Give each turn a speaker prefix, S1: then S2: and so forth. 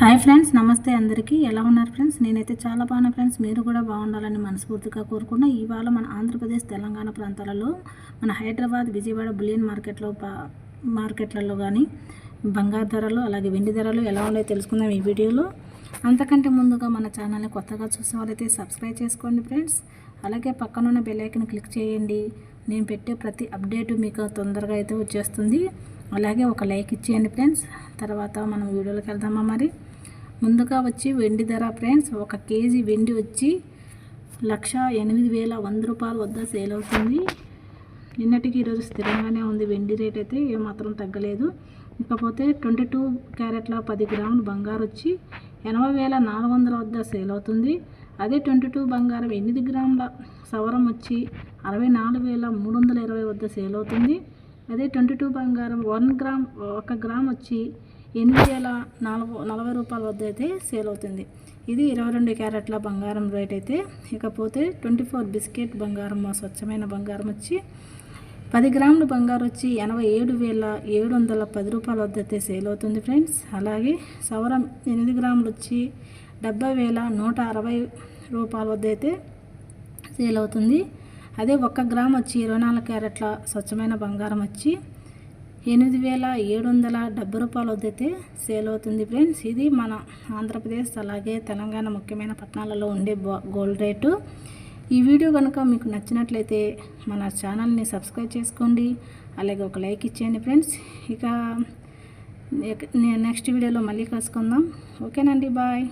S1: Hi friends, నమస్తే అందరికీ. ఎలా ఉన్నారు ఫ్రెండ్స్? నేనైతే చాలా బాగున్నా ఫ్రెండ్స్. మీరు కూడా బాగుండాలని మనస్ఫూర్తిగా కోరుకున్నా. ఇవాళ మన ఆంధ్రప్రదేశ్, తెలంగాణ ప్రాంతాలలో, మన హైదరాబాద్, విజయవాడ బులియన్ మార్కెట్లలో కానీ బంగారు ధరలు అలాగే వెండి ధరలు ఎలా ఉన్నాయో తెలుసుకుందాం ఈ వీడియోలో. అంతకంటే ముందుగా మన ఛానల్ని కొత్తగా చూసే వాళ్ళైతే సబ్స్క్రైబ్ చేసుకోండి ఫ్రెండ్స్. అలాగే పక్కనున్న బెల్ ఐకాన్ క్లిక్ చేయండి. నేను పెట్టే ప్రతి అప్డేట్ మీకు తొందరగా అయితే వచ్చేస్తుంది. అలాగే ఒక లైక్ ఇచ్చేయండి ఫ్రెండ్స్. తర్వాత మనం వీడియోలోకి వెళ్దామా. మరి ముందుగా వచ్చి వెండి ధర ఫ్రెండ్స్, 1 కేజీ వెండి వచ్చి 1,08,100 రూపాయల వద్ద సేల్ అవుతుంది. నిన్నటికి ఈరోజు స్థిరంగానే ఉంది. వెండి రేట్ అయితే ఏమాత్రం తగ్గలేదు. ఇకపోతే 22 క్యారెట్ల 10 గ్రాముల బంగారు వచ్చి 80,400 వద్ద సేల్ అవుతుంది. అదే 22 బంగారం 8 గ్రాముల సవరం వచ్చి 64,320 వద్ద సేల్ అవుతుంది. అదే 22 బంగారం 1 గ్రామ్ వచ్చి 8,040 రూపాయల వద్ద అయితే సేల్ అవుతుంది. ఇది 22 క్యారెట్ల బంగారం రేట్ అయితే. ఇకపోతే 24 బిస్కెట్ బంగారం, స్వచ్ఛమైన బంగారం వచ్చి 10 గ్రాముల బంగారు వచ్చి 87,710 రూపాయల వద్ద అయితే సేల్ అవుతుంది ఫ్రెండ్స్. అలాగే సవరం 8 గ్రాములు వచ్చి 70,160 రూపాయల వద్ద అయితే సేల్ అవుతుంది. అదే 1 గ్రామ్ వచ్చి 24 క్యారెట్ల స్వచ్ఛమైన బంగారం వచ్చి 8,770 రూపాయల వద్ద అయితే సేల్ అవుతుంది ఫ్రెండ్స్. ఇది మన ఆంధ్రప్రదేశ్ అలాగే తెలంగాణ ముఖ్యమైన పట్టణాలలో ఉండే గోల్డ్ రేటు. ఈ వీడియో కనుక మీకు నచ్చినట్లయితే మన ఛానల్ని సబ్స్క్రైబ్ చేసుకోండి. అలాగే ఒక లైక్ ఇచ్చేయండి ఫ్రెండ్స్. ఇక నెక్స్ట్ వీడియోలో మళ్ళీ కలుసుకుందాం. ఓకేనండి, బాయ్.